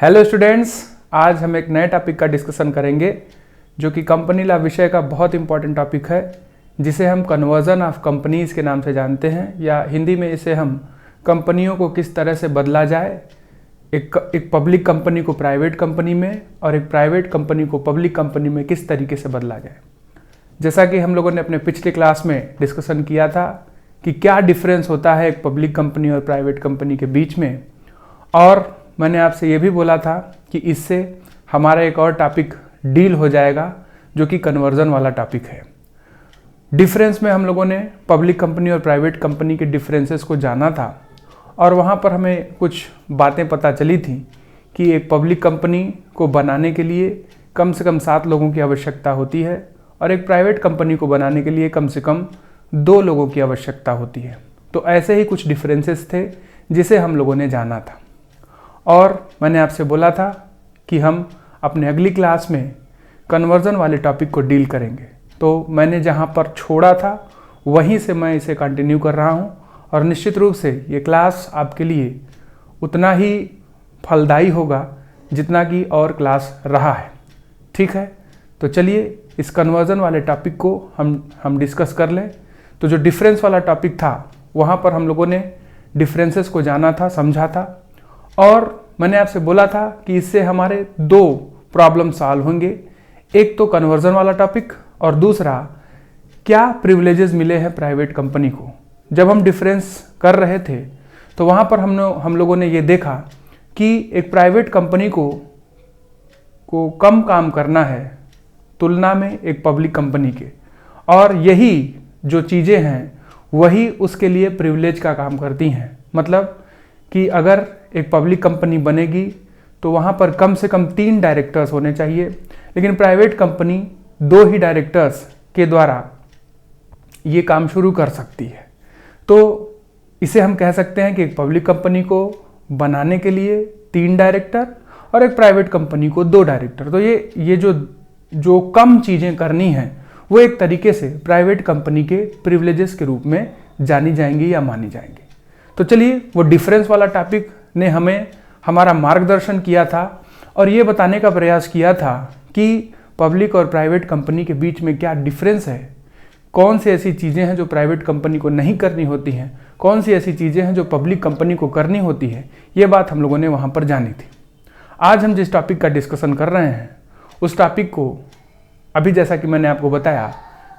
Hello students, आज हम एक नए टॉपिक का डिस्कशन करेंगे जो कि कंपनी लॉ विषय का बहुत इंपॉर्टेंट टॉपिक है, जिसे हम कन्वर्जन ऑफ कंपनीज के नाम से जानते हैं, या हिंदी में इसे हम कंपनियों को किस तरह से बदला जाए, एक पब्लिक कंपनी को प्राइवेट कंपनी में और एक प्राइवेट कंपनी को पब्लिक कंपनी में किस तरीके से बदला जाए। जैसा कि हम लोगों ने अपने पिछले क्लास में डिस्कशन किया था कि क्या डिफरेंस होता है एक पब्लिक कंपनी और प्राइवेट कंपनी के बीच में, और मैंने आपसे ये भी बोला था कि इससे हमारा एक और टॉपिक डील हो जाएगा जो कि कन्वर्जन वाला टॉपिक है। डिफरेंस में हम लोगों ने पब्लिक कंपनी और प्राइवेट कंपनी के डिफरेंसेस को जाना था और वहाँ पर हमें कुछ बातें पता चली थी कि एक पब्लिक कंपनी को बनाने के लिए कम से कम 7 लोगों की आवश्यकता होती है और एक प्राइवेट कंपनी को बनाने के लिए कम से कम 2 लोगों की आवश्यकता होती है। तो ऐसे ही कुछ डिफरेंसेस थे जिसे हम लोगों ने जाना था, और मैंने आपसे बोला था कि हम अपने अगली क्लास में कन्वर्जन वाले टॉपिक को डील करेंगे। तो मैंने जहाँ पर छोड़ा था वहीं से मैं इसे कंटिन्यू कर रहा हूँ, और निश्चित रूप से ये क्लास आपके लिए उतना ही फलदायी होगा जितना कि और क्लास रहा है। ठीक है, तो चलिए इस कन्वर्जन वाले टॉपिक को हम डिस्कस कर लें। तो जो डिफरेंस वाला टॉपिक था वहाँ पर हम लोगों ने डिफरेंसेस को जाना था, समझा था, और मैंने आपसे बोला था कि इससे हमारे 2 प्रॉब्लम सॉल्व होंगे। एक तो कन्वर्जन वाला टॉपिक, और दूसरा क्या प्रिविलेजेस मिले हैं प्राइवेट कंपनी को। जब हम डिफरेंस कर रहे थे तो वहाँ पर हम लोगों ने ये देखा कि एक प्राइवेट कंपनी को कम काम करना है तुलना में एक पब्लिक कंपनी के, और यही जो चीज़ें हैं वही उसके लिए प्रिविलेज का काम करती हैं। मतलब कि अगर एक पब्लिक कंपनी बनेगी तो वहाँ पर कम से कम 3 डायरेक्टर्स होने चाहिए, लेकिन प्राइवेट कंपनी 2 ही डायरेक्टर्स के द्वारा ये काम शुरू कर सकती है। तो इसे हम कह सकते हैं कि एक पब्लिक कंपनी को बनाने के लिए 3 डायरेक्टर और एक प्राइवेट कंपनी को 2 डायरेक्टर। तो ये जो कम चीज़ें करनी हैं वो एक तरीके से प्राइवेट कंपनी के प्रिविलेजेस के रूप में जानी जाएंगी या मानी जाएंगी। तो चलिए, वो डिफरेंस वाला टॉपिक ने हमें हमारा मार्गदर्शन किया था और ये बताने का प्रयास किया था कि पब्लिक और प्राइवेट कंपनी के बीच में क्या डिफरेंस है, कौन सी ऐसी चीज़ें हैं जो प्राइवेट कंपनी को नहीं करनी होती हैं, कौन सी ऐसी चीज़ें हैं जो पब्लिक कंपनी को करनी होती है। ये बात हम लोगों ने वहाँ पर जानी थी। आज हम जिस टॉपिक का डिस्कशन कर रहे हैं उस टॉपिक को अभी, जैसा कि मैंने आपको बताया,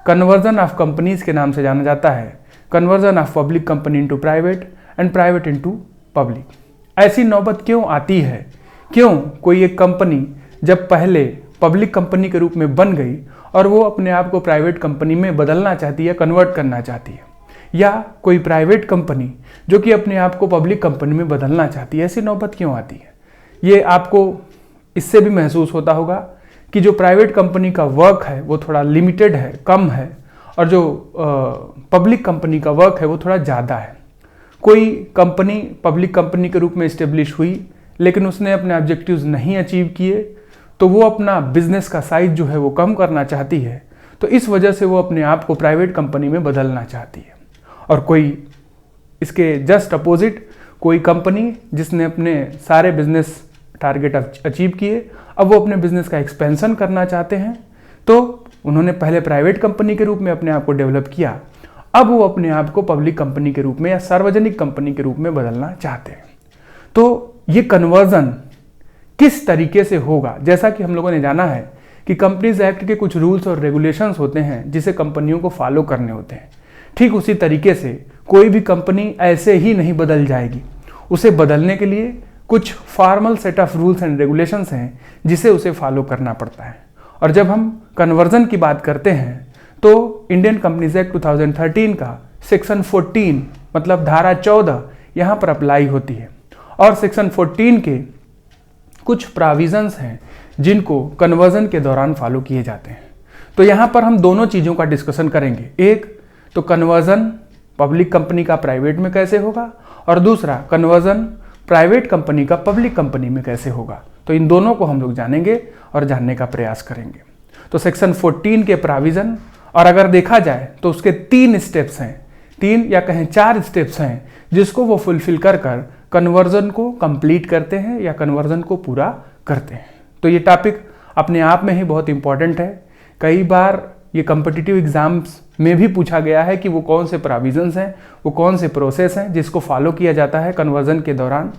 कन्वर्जन ऑफ कंपनीज के नाम से जाना जाता है। Conversion of public company into private and private into public. ऐसी नौबत क्यों आती है? क्यों कोई एक कंपनी जब पहले पब्लिक कंपनी के रूप में बन गई और वो अपने आप को प्राइवेट कंपनी में बदलना चाहती है, कन्वर्ट करना चाहती है, या कोई प्राइवेट कंपनी जो कि अपने आप को पब्लिक कंपनी में बदलना चाहती है, ऐसी नौबत क्यों आती है? ये आपको इससे भी महसूस होता होगा कि जो प्राइवेट कंपनी का वर्क है वो थोड़ा लिमिटेड है, कम है, और जो पब्लिक कंपनी का वर्क है वो थोड़ा ज़्यादा है। कोई कंपनी पब्लिक कंपनी के रूप में इस्टेब्लिश हुई लेकिन उसने अपने ऑब्जेक्टिव्स नहीं अचीव किए, तो वो अपना बिजनेस का साइज जो है वो कम करना चाहती है, तो इस वजह से वो अपने आप को प्राइवेट कंपनी में बदलना चाहती है। और कोई इसके जस्ट अपोजिट, कोई कंपनी जिसने अपने सारे बिजनेस टारगेट अचीव किए, अब वो अपने बिजनेस का एक्सपेंशन करना चाहते हैं, तो उन्होंने पहले प्राइवेट कंपनी के रूप में अपने आप को डेवलप किया, अब वो अपने आप को पब्लिक कंपनी के रूप में या सार्वजनिक कंपनी के रूप में बदलना चाहते हैं। तो ये कन्वर्जन किस तरीके से होगा? जैसा कि हम लोगों ने जाना है कि कंपनीज एक्ट के कुछ रूल्स और रेगुलेशंस होते हैं जिसे कंपनियों को फॉलो करने होते हैं। ठीक उसी तरीके से कोई भी कंपनी ऐसे ही नहीं बदल जाएगी। उसे बदलने के लिए कुछ formal set of rules and regulations हैं जिसे उसे फॉलो करना पड़ता है। और जब हम कन्वर्जन की बात करते हैं तो इंडियन कंपनीज एक्ट 2013 का सेक्शन 14 मतलब धारा 14 यहाँ पर अप्लाई होती है, और सेक्शन 14 के कुछ प्रोविजंस हैं जिनको कन्वर्जन के दौरान फॉलो किए जाते हैं। तो यहाँ पर हम दोनों चीज़ों का डिस्कशन करेंगे। एक तो कन्वर्जन पब्लिक कंपनी का प्राइवेट में कैसे होगा, और दूसरा कन्वर्जन प्राइवेट कंपनी का पब्लिक कंपनी में कैसे होगा। तो इन दोनों को हम लोग जानेंगे और जानने का प्रयास करेंगे। तो सेक्शन 14 के प्रोविजन, और अगर देखा जाए तो उसके 3 स्टेप्स हैं, 3 या कहें 4 स्टेप्स हैं जिसको वो फुलफिल कर कन्वर्जन को कंप्लीट करते हैं या कन्वर्जन को पूरा करते हैं। तो ये टॉपिक अपने आप में ही बहुत इंपॉर्टेंट है। कई बार ये कॉम्पिटिटिव एग्जाम्स में भी पूछा गया है कि वो कौन से प्रोविजंस हैं, वो कौन से प्रोसेस हैं जिसको फॉलो किया जाता है कन्वर्जन के दौरान।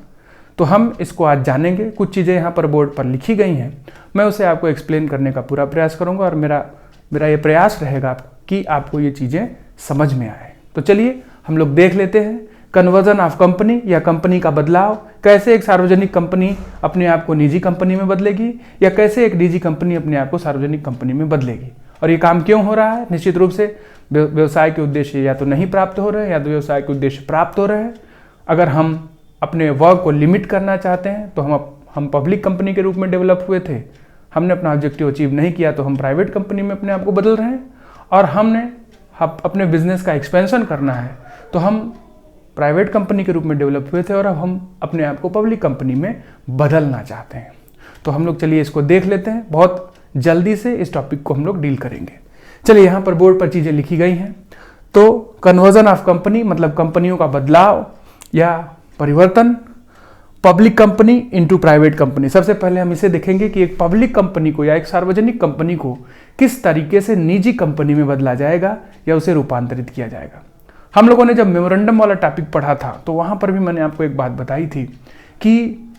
तो हम इसको आज जानेंगे। कुछ चीज़ें यहाँ पर बोर्ड पर लिखी गई हैं, मैं उसे आपको एक्सप्लेन करने का पूरा प्रयास करूँगा और मेरा ये प्रयास रहेगा कि आपको ये चीज़ें समझ में आए। तो चलिए हम लोग देख लेते हैं कन्वर्जन ऑफ कंपनी या कंपनी का बदलाव। कैसे एक सार्वजनिक कंपनी अपने आप को निजी कंपनी में बदलेगी या कैसे एक निजी कंपनी अपने आप को सार्वजनिक कंपनी में बदलेगी, और ये काम क्यों हो रहा है। निश्चित रूप से व्यवसाय के उद्देश्य या तो नहीं प्राप्त हो रहे हैं या तो व्यवसाय के उद्देश्य प्राप्त हो रहे हैं। अगर हम अपने वर्क को लिमिट करना चाहते हैं तो हम पब्लिक कंपनी के रूप में डेवलप हुए थे, हमने अपना ऑब्जेक्टिव अचीव नहीं किया तो हम प्राइवेट कंपनी में अपने आप को बदल रहे हैं। और हमने अपने बिजनेस का एक्सपेंशन करना है तो हम प्राइवेट कंपनी के रूप में डेवलप हुए थे और अब हम अपने आप को पब्लिक कंपनी में बदलना चाहते हैं। तो हम लोग चलिए इसको देख लेते हैं। बहुत जल्दी से इस टॉपिक को हम लोग डील करेंगे। चलिए यहाँ पर बोर्ड पर चीज़ें लिखी गई हैं। तो कन्वर्जन ऑफ कंपनी मतलब कंपनियों का बदलाव या परिवर्तन, public company into private company. सबसे पहले हम इसे देखेंगे कि एक पब्लिक कंपनी को या एक सार्वजनिक कंपनी को किस तरीके से निजी कंपनी में बदला जाएगा या उसे रूपांतरित किया जाएगा। हम लोगों ने जब मेमोरेंडम वाला टॉपिक पढ़ा था तो वहाँ पर भी मैंने आपको एक बात बताई थी कि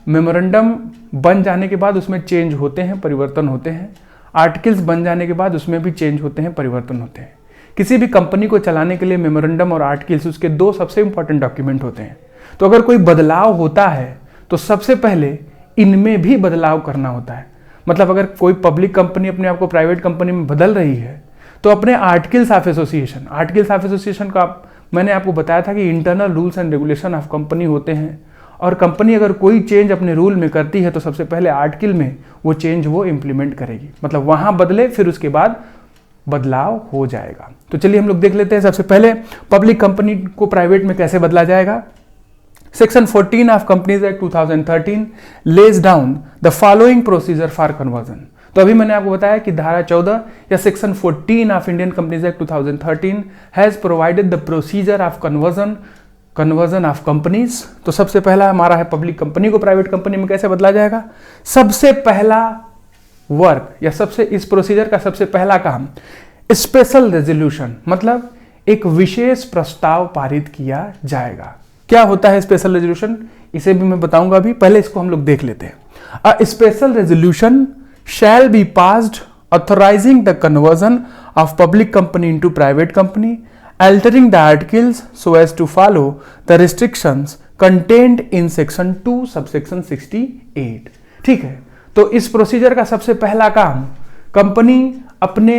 मेमोरेंडम बन जाने के बाद उसमें चेंज होते हैं, परिवर्तन होते हैं। आर्टिकल्स बन जाने के बाद उसमें भी चेंज होते हैं, परिवर्तन होते हैं। किसी भी कंपनी को चलाने के लिए मेमोरेंडम और आर्टिकल्स उसके दो सबसे इंपॉर्टेंट डॉक्यूमेंट होते हैं। तो अगर कोई बदलाव होता है तो सबसे पहले इनमें भी बदलाव करना होता है। मतलब अगर कोई पब्लिक कंपनी अपने आप को प्राइवेट कंपनी में बदल रही है तो अपने आर्टिकल्स ऑफ एसोसिएशन का मैंने आपको बताया था कि internal rules and regulation of company होते हैं, और कंपनी अगर कोई चेंज अपने रूल में करती है तो सबसे पहले आर्टिकल में वो चेंज वो इम्प्लीमेंट करेगी। मतलब वहाँ बदले फिर उसके बाद बदलाव हो जाएगा। तो चलिए हम लोग देख लेते हैं। सबसे पहले पब्लिक कंपनी को प्राइवेट में कैसे बदला जाएगा। Section 14 of companies act 2013 lays down the following procedure for conversion. तो अभी मैंने आपको बताया कि धारा 14 या section 14 of Indian companies act 2013 has provided the procedure of conversion of companies. तो सबसे पहला हमारा है पब्लिक कंपनी को प्राइवेट कंपनी में कैसे बदला जाएगा। सबसे पहला वर्क या इस प्रोसीजर का सबसे पहला काम स्पेशल रेजोल्यूशन मतलब एक विशेष प्रस्ताव पारित किया जाएगा। क्या होता है स्पेशल रेजोल्यूशन, इसे भी मैं बताऊंगा अभी, पहले इसको हम लोग देख लेते हैं। A special resolution shall be passed authorizing the conversion of public company into private company, altering the articles so as to follow the restrictions contained in section 2 subsection 68। ठीक है, तो इस प्रोसीजर का सबसे पहला काम कंपनी अपने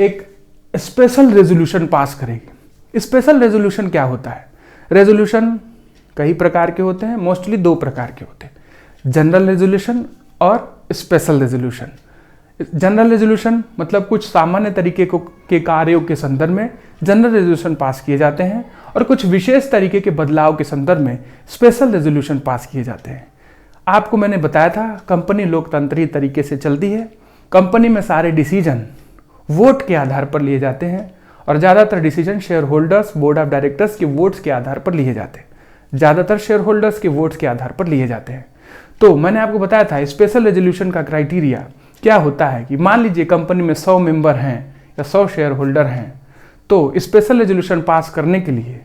एक स्पेशल रेजोल्यूशन पास करेगी। स्पेशल रेजोल्यूशन क्या होता है। रेजोल्यूशन कई प्रकार के होते हैं, मोस्टली दो प्रकार के होते हैं, जनरल रेजोल्यूशन और स्पेशल रेजोल्यूशन। जनरल रेजोल्यूशन मतलब कुछ सामान्य तरीके के कार्यों के संदर्भ में जनरल रेजोल्यूशन पास किए जाते हैं और कुछ विशेष तरीके के बदलाव के संदर्भ में स्पेशल रेजोल्यूशन पास किए जाते हैं। आपको मैंने बताया था कंपनी लोकतंत्री तरीके से चलती है। कंपनी में सारे डिसीजन वोट के आधार पर लिए जाते हैं और ज़्यादातर decision share holders, board of directors के वोट्स के आधार पर लिए जाते हैं। ज़्यादातर शेयर होल्डर्स के वोट्स के आधार पर लिए जाते हैं। तो मैंने आपको बताया था स्पेशल रेजोल्यूशन का क्राइटेरिया क्या होता है कि मान लीजिए कंपनी में 100 मेंबर हैं या 100 शेयर होल्डर हैं, तो स्पेशल रेजोल्यूशन पास करने के लिए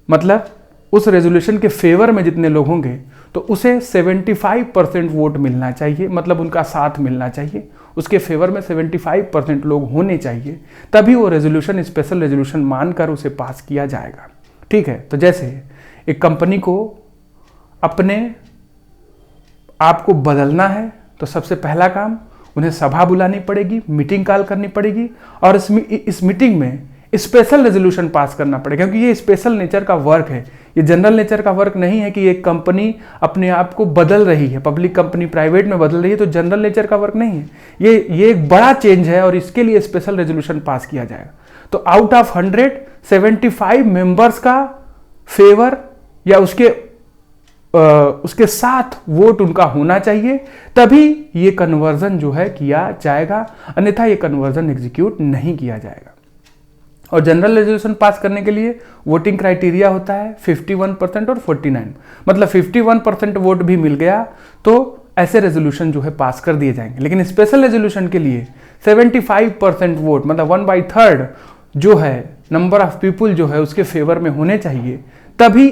मतलब उस रेजोल्यूशन के फेवर में जितने लोग होंगे तो उसे 75% वोट मिलना चाहिए, मतलब उनका साथ मिलना चाहिए, उसके फेवर में 75% लोग होने चाहिए, तभी वो रेजोल्यूशन स्पेशल रेजोल्यूशन मानकर उसे पास किया जाएगा। ठीक है, तो जैसे एक कंपनी को अपने आपको बदलना है तो सबसे पहला काम उन्हें सभा बुलानी पड़ेगी, मीटिंग कॉल करनी पड़ेगी और इस मीटिंग में स्पेशल रेजोल्यूशन पास करना पड़ेगा, क्योंकि ये स्पेशल नेचर का वर्क है, ये जनरल नेचर का वर्क नहीं है कि एक कंपनी अपने आप को बदल रही है, पब्लिक कंपनी प्राइवेट में बदल रही है, तो जनरल नेचर का वर्क नहीं है, ये एक बड़ा चेंज है और इसके लिए स्पेशल रेजोल्यूशन पास किया जाएगा। तो आउट ऑफ 175 मेंबर्स का फेवर या उसके साथ वोट उनका होना चाहिए, तभी ये कन्वर्जन जो है किया जाएगा, अन्यथा ये कन्वर्जन एग्जीक्यूट नहीं किया जाएगा। और जनरल रेजोल्यूशन पास करने के लिए वोटिंग क्राइटेरिया होता है 51% और 49, मतलब 51% वोट भी मिल गया तो ऐसे रेजोल्यूशन जो है पास कर दिए जाएंगे। लेकिन स्पेशल रेजोल्यूशन के लिए 75% वोट, मतलब 1/3 जो है नंबर ऑफ पीपुल जो है उसके फेवर में होने चाहिए, तभी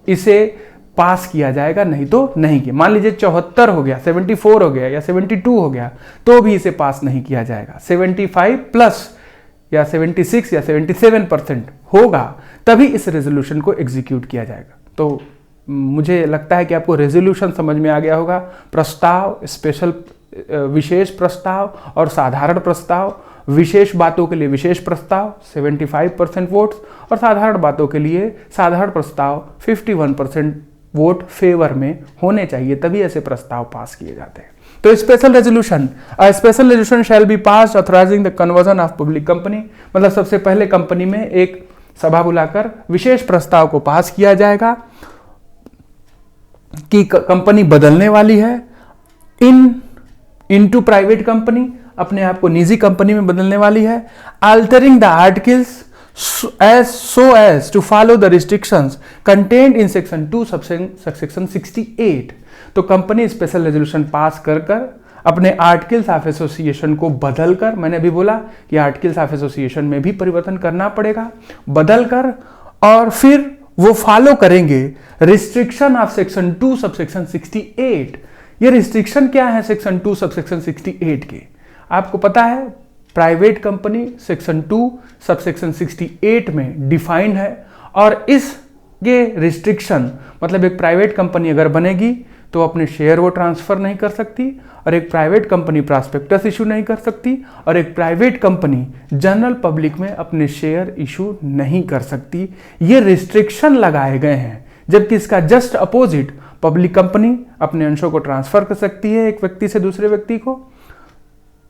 इसे पास किया जाएगा, नहीं तो नहीं किया। मान लीजिए 74 हो गया, 74 हो गया या 72 हो गया, तो भी इसे पास नहीं किया जाएगा। 75 प्लस या 76 या 77% होगा, तभी इस रेजोल्यूशन को एग्जीक्यूट किया जाएगा। तो मुझे लगता है कि आपको रेजोल्यूशन समझ में आ गया होगा। प्रस्ताव, स्पेशल विशेष प्रस्ताव और साधारण प्रस्ताव। विशेष बातों के लिए विशेष प्रस्ताव 75% वोट्स और साधारण बातों के लिए साधारण प्रस्ताव 51% वोट फेवर में होने चाहिए, तभी ऐसे प्रस्ताव पास किए जाते हैं। तो special resolution shall be pass authorising the conversion of public company, मतलब सबसे पहले कंपनी में एक सभा बुलाकर विशेष प्रस्ताव को पास किया जाएगा कि कंपनी बदलने वाली है इनटू प्राइवेट कंपनी, अपने आप को निजी कंपनी में बदलने वाली है। Altering the articles so as to follow the restrictions contained in section 2 subsection 68। तो कंपनी स्पेशल रेजोल्यूशन पास कर अपने आर्टिकल्स ऑफ एसोसिएशन को बदलकर, मैंने अभी बोला कि आर्टिकल्स ऑफ एसोसिएशन में भी परिवर्तन करना पड़ेगा, बदलकर और फिर वो फॉलो करेंगे रिस्ट्रिक्शन ऑफ सेक्शन 2 सबसेक्शन 68। ये रिस्ट्रिक्शन क्या है सेक्शन 2 सबसेक्शन 68 के? आपको पता है प्राइवेट कंपनी सेक्शन 2 सबसेक्शन 68 में डिफाइंड है, और ये रिस्ट्रिक्शन मतलब एक प्राइवेट कंपनी अगर बनेगी तो अपने शेयर वो ट्रांसफर नहीं कर सकती, और एक प्राइवेट कंपनी प्रॉस्पेक्टस इशू नहीं कर सकती, और एक प्राइवेट कंपनी जनरल पब्लिक में अपने शेयर इशू नहीं कर सकती। ये रिस्ट्रिक्शन लगाए गए हैं, जबकि इसका जस्ट अपोजिट पब्लिक कंपनी अपने अंशों को ट्रांसफर कर सकती है एक व्यक्ति से दूसरे व्यक्ति को।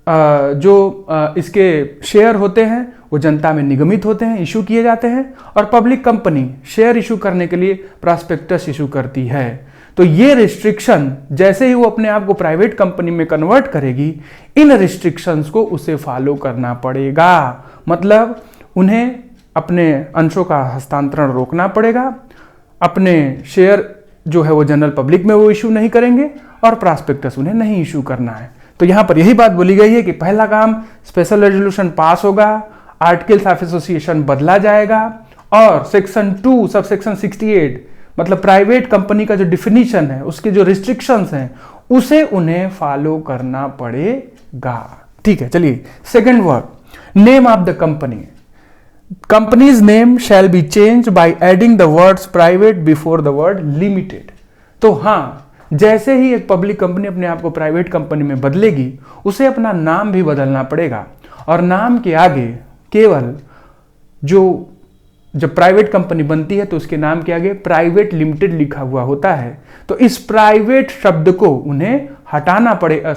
जो इसके शेयर होते हैं वो जनता में निगमित होते हैं, इशू किए जाते हैं, और पब्लिक कंपनी शेयर इशू करने के लिए प्रॉस्पेक्टस इशू करती है। तो ये रिस्ट्रिक्शन जैसे ही वो अपने आप को प्राइवेट कंपनी में कन्वर्ट करेगी, इन रिस्ट्रिक्शंस को उसे फॉलो करना पड़ेगा। मतलब उन्हें अपने अंशों का हस्तांतरण रोकना पड़ेगा, अपने शेयर जो है वो जनरल पब्लिक में वो इशू नहीं करेंगे, और प्रॉस्पेक्टस उन्हें नहीं इशू करना है। तो यहां पर यही बात बोली गई है कि पहला काम स्पेशल रेजोल्यूशन पास होगा, आर्टिकल्स ऑफ एसोसिएशन बदला जाएगा, और सेक्शन 2 सबसेक्शन 68 मतलब प्राइवेट कंपनी का जो डिफिनीशन है, उसके जो रिस्ट्रिक्शंस हैं, उसे उन्हें फॉलो करना पड़ेगा। ठीक है, चलिए second word, name of the company. Companies name shall be change by adding the words private before the word limited. तो हाँ, जैसे ही एक पब्लिक कंपनी अपने आप को प्राइवेट कंपनी में बदलेगी, उसे अपना नाम भी बदलना पड़ेगा, और नाम के आगे केवल जब प्राइवेट कंपनी बनती है तो उसके नाम के आगे प्राइवेट लिमिटेड लिखा हुआ होता है। तो इस प्राइवेट शब्द को उन्हें हटाना पड़ेगा।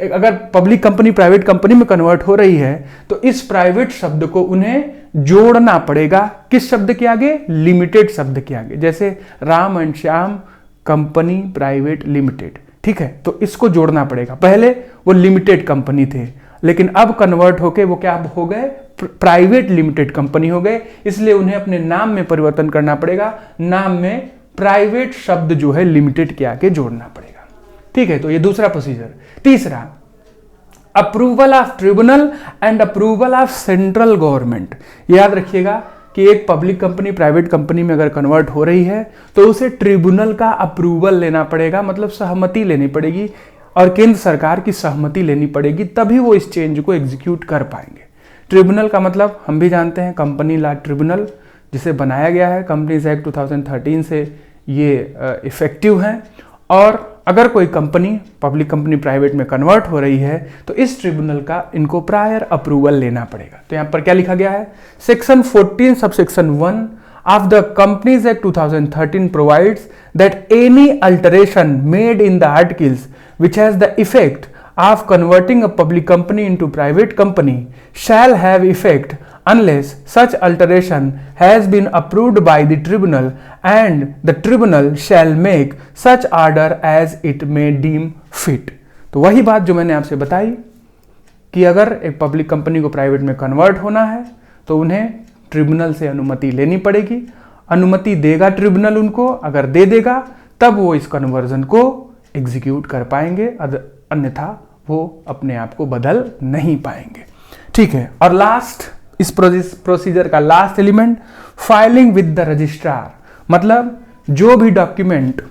अगर पब्लिक कंपनी प्राइवेट कंपनी में कन्वर्ट हो रही है तो इस प्राइवेट शब्द को उन्हें जोड़ना पड़ेगा। किस शब्द के आगे? लिमिटेड शब्द के आगे। जैसे Ram and Shyam company private limited, ठीक है, तो इसको जोड़ना पड़ेगा। पहले वो लिमिटेड कंपनी थे, लेकिन अब कन्वर्ट होके वो क्या हो गए? प्राइवेट लिमिटेड कंपनी हो गए। इसलिए उन्हें अपने नाम में परिवर्तन करना पड़ेगा, नाम में प्राइवेट शब्द जो है लिमिटेड के आगे जोड़ना पड़ेगा। ठीक है, तो ये दूसरा प्रोसीजर। तीसरा, approval of tribunal and approval of central government. याद रखिएगा कि एक पब्लिक कंपनी प्राइवेट कंपनी में अगर कन्वर्ट हो रही है तो उसे ट्रिब्यूनल का अप्रूवल लेना पड़ेगा, मतलब सहमति लेनी पड़ेगी, और केंद्र सरकार की सहमति लेनी पड़ेगी, तभी वो इस चेंज को एग्जीक्यूट कर पाएंगे। ट्रिब्यूनल का मतलब हम भी जानते हैं, कंपनी लॉ ट्रिब्यूनल जिसे बनाया गया है कंपनीज एक्ट 2013 से ये इफेक्टिव है। और अगर कोई कंपनी पब्लिक कंपनी प्राइवेट में कन्वर्ट हो रही है तो इस ट्रिब्यूनल का इनको प्रायर अप्रूवल लेना पड़ेगा। तो यहां पर क्या लिखा गया है? Section 14 subsection 1 of the Companies Act 2013 provides that any alteration made in the articles which has the effect of converting a public company into private company shall have effect unless such alteration has been approved by the tribunal, and the tribunal shall make such order as it may deem fit। तो वही बात जो मैंने आपसे बताई कि अगर एक पब्लिक कंपनी को प्राइवेट में कन्वर्ट होना है तो उन्हें ट्रिब्यूनल से अनुमति लेनी पड़ेगी। अनुमति देगा ट्रिब्यूनल उनको, अगर दे देगा तब वो इस कन्वर्जन को एग्जीक्यूट कर पाएंगे, अन्यथा वो अपने आप को बदल नहीं पाएंगे। ठीक है, और लास्ट इस प्रोसीजर का last element filing with the registrar, मतलब जो भी डॉक्यूमेंट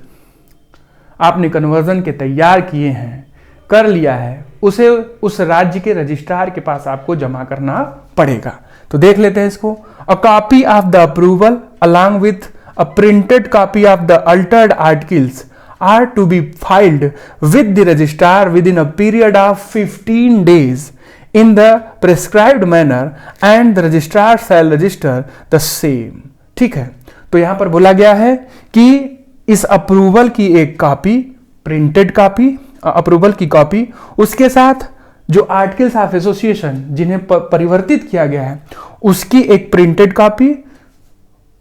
आपने कन्वर्जन के तैयार किए हैं, कर लिया है, उसे उस राज्य के रजिस्ट्रार के पास आपको जमा करना पड़ेगा। तो देख लेते हैं इसको। A copy of the approval along with a printed copy of the Altered articles are to be filed with the registrar within a period of 15 days in the prescribed manner and the registrar shall register the same। ठीक है, तो यहां पर बोला गया है कि इस अप्रूवल की एक कॉपी, प्रिंटेड कॉपी, अप्रूवल की कॉपी, उसके साथ जो आर्टिकल्स ऑफ एसोसिएशन जिन्हें परिवर्तित किया गया है उसकी एक प्रिंटेड कॉपी,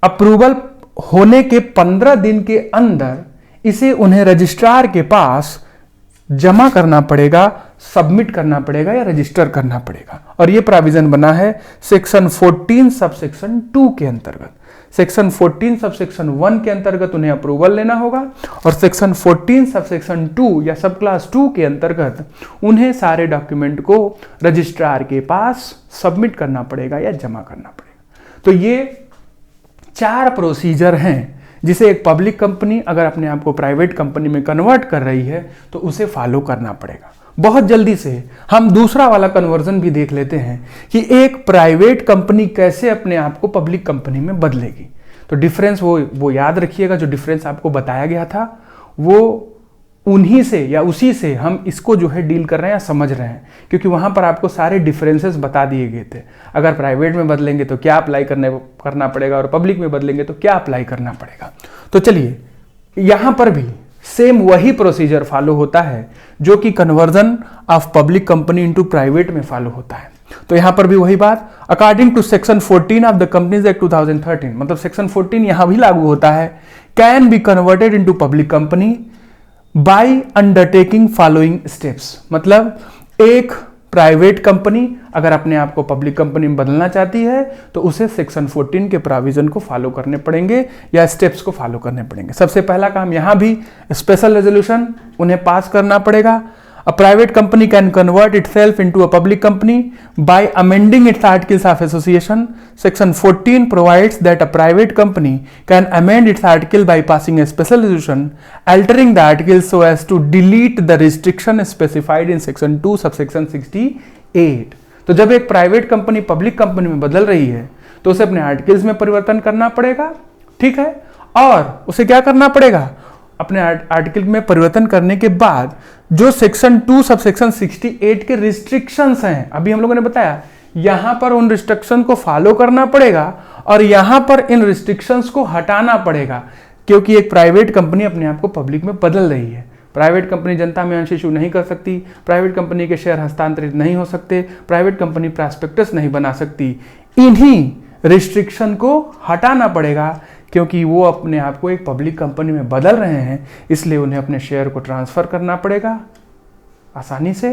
अप्रूवल होने के 15 दिन के अंदर इसे उन्हें रजिस्ट्रार के पास जमा करना पड़ेगा, सबमिट करना पड़ेगा या रजिस्टर करना पड़ेगा। और यह प्रोविजन बना है सेक्शन 14 सब सेक्शन 2 के अंतर्गत। सेक्शन 14 सब सेक्शन 1 के अंतर्गत उन्हें अप्रूवल लेना होगा और सेक्शन 14 सब सेक्शन 2 या सब क्लास 2 के अंतर्गत उन्हें सारे डॉक्यूमेंट को रजिस्ट्रार के पास सबमिट करना पड़ेगा या जमा करना पड़ेगा। तो ये 4 प्रोसीजर हैं जिसे एक पब्लिक कंपनी अगर अपने आप को प्राइवेट कंपनी में कन्वर्ट कर रही है तो उसे फॉलो करना पड़ेगा। बहुत जल्दी से हम दूसरा वाला कन्वर्जन भी देख लेते हैं कि एक प्राइवेट कंपनी कैसे अपने आप को पब्लिक कंपनी में बदलेगी। तो डिफरेंस वो याद रखिएगा, जो डिफरेंस आपको बताया गया था वो उन्हीं से या उसी से हम इसको जो है डील कर रहे हैं या समझ रहे हैं, क्योंकि वहां पर आपको सारे डिफरेंसेस बता दिए गए थे। अगर प्राइवेट में बदलेंगे तो क्या अप्लाई करना पड़ेगा और पब्लिक में बदलेंगे तो क्या अप्लाई करना पड़ेगा। तो चलिए, यहां पर भी सेम वही प्रोसीजर फॉलो होता है जो कि conversion of public company into private में फॉलो होता है। तो यहां पर भी वही बात, according to section 14 of the companies act 2013, मतलब सेक्शन 14 यहां भी लागू होता है, can be converted into public company by undertaking following steps. मतलब एक प्राइवेट कंपनी अगर अपने आप को पब्लिक कंपनी में बदलना चाहती है तो उसे सेक्शन 14 के प्रोविजन को फॉलो करने पड़ेंगे या स्टेप्स को फॉलो करने पड़ेंगे। सबसे पहला काम यहां भी स्पेशल रेजोल्यूशन उन्हें पास करना पड़ेगा। A private company can convert itself into a public company by amending its articles of association. Section 14 provides that a private company can amend its article by passing a special resolution, altering the articles so as to delete the restriction specified in section 2 subsection 68. तो जब एक private company public company में बदल रही है तो उसे अपने आर्टिकल्स में परिवर्तन करना पड़ेगा। ठीक है, और उसे क्या करना पड़ेगा, अपने आर्टिकल में परिवर्तन करने के बाद जो सेक्शन 2 सब सेक्शन 68 के रिस्ट्रिक्शंस हैं, अभी हम लोगों ने बताया, यहां पर उन रिस्ट्रिक्शन को फॉलो करना पड़ेगा और यहां पर इन रिस्ट्रिक्शंस को हटाना पड़ेगा, क्योंकि एक प्राइवेट कंपनी अपने आप को पब्लिक में बदल रही है। प्राइवेट कंपनी जनता में अंश इशू नहीं कर सकती, प्राइवेट कंपनी के शेयर हस्तांतरित नहीं हो सकते, प्राइवेट कंपनी प्रॉस्पेक्टस नहीं बना सकती। इन्हीं रिस्ट्रिक्शन को हटाना पड़ेगा क्योंकि वो अपने आप को एक पब्लिक कंपनी में बदल रहे हैं, इसलिए उन्हें अपने शेयर को ट्रांसफर करना पड़ेगा आसानी से।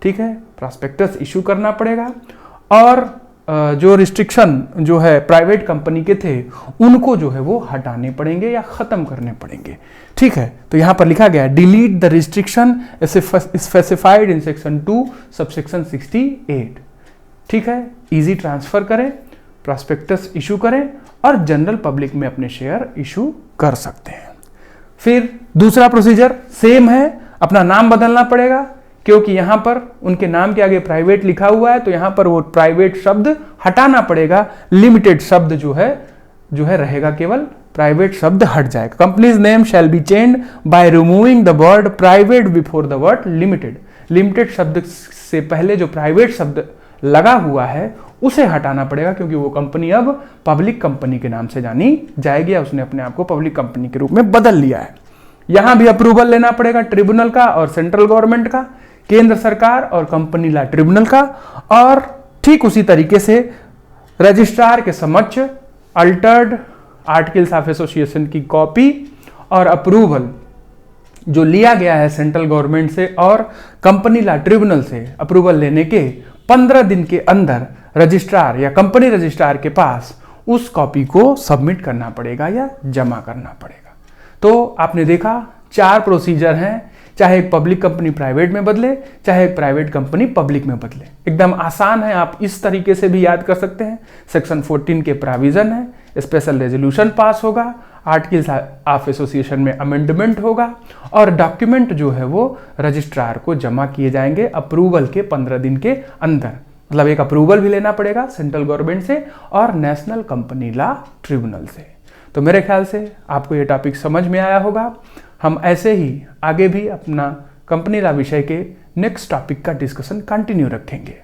ठीक है, प्रॉस्पेक्टस इशू करना पड़ेगा और जो रिस्ट्रिक्शन जो है प्राइवेट कंपनी के थे उनको जो है वो हटाने पड़ेंगे या खत्म करने पड़ेंगे। ठीक है, तो यहां पर लिखा गया delete the restriction specified in section 2 subsection 68। ठीक है, इजी ट्रांसफर करें, प्रॉस्पेक्टस इशू करें और जनरल पब्लिक में अपने शेयर इशू कर सकते हैं। फिर दूसरा प्रोसीजर सेम है, अपना नाम बदलना पड़ेगा, क्योंकि यहां पर उनके नाम के आगे प्राइवेट लिखा हुआ है तो यहां पर वो प्राइवेट शब्द हटाना पड़ेगा, लिमिटेड शब्द जो है रहेगा, केवल प्राइवेट शब्द हट जाएगा। Companies name shall be changed by removing the word private before the word limited. Limited शब्द से पहले जो प्राइवेट शब्द लगा हुआ है उसे हटाना पड़ेगा, क्योंकि वो कंपनी अब पब्लिक कंपनी के नाम से जानी जाएगी या उसने अपने आप को पब्लिक कंपनी के रूप में बदल लिया है। यहां भी अप्रूवल लेना पड़ेगा ट्रिब्यूनल का और सेंट्रल गवर्नमेंट का, केंद्र सरकार और कंपनी लॉ ट्रिब्यूनल का, और ठीक उसी तरीके से रजिस्ट्रार के समक्ष अल्टर्ड आर्टिकल्स ऑफ एसोसिएशन की कॉपी और अप्रूवल जो लिया गया है सेंट्रल गवर्नमेंट से और कंपनी लॉ ट्रिब्यूनल से अप्रूवल लेने के 15 दिन के अंदर रजिस्ट्रार या कंपनी रजिस्ट्रार के पास उस कॉपी को सबमिट करना पड़ेगा या जमा करना पड़ेगा। तो आपने देखा 4 प्रोसीजर हैं, चाहे एक पब्लिक कंपनी प्राइवेट में बदले, चाहे एक प्राइवेट कंपनी पब्लिक में बदले। एकदम आसान है, आप इस तरीके से भी याद कर सकते हैं। सेक्शन 14 के प्रोविजन है, स्पेशल रेजोल्यूशन पास होगा, आर्टिकल्स ऑफ एसोसिएशन में अमेंडमेंट होगा और डॉक्यूमेंट जो है वो रजिस्ट्रार को जमा किए जाएंगे अप्रूवल के 15 दिन के अंदर। मतलब एक अप्रूवल भी लेना पड़ेगा सेंट्रल गवर्नमेंट से और नेशनल कंपनी लॉ ट्रिब्यूनल से। तो मेरे ख्याल से आपको ये टॉपिक समझ में आया होगा। हम ऐसे ही आगे भी अपना कंपनी लॉ विषय के नेक्स्ट टॉपिक का डिस्कशन कंटिन्यू रखेंगे।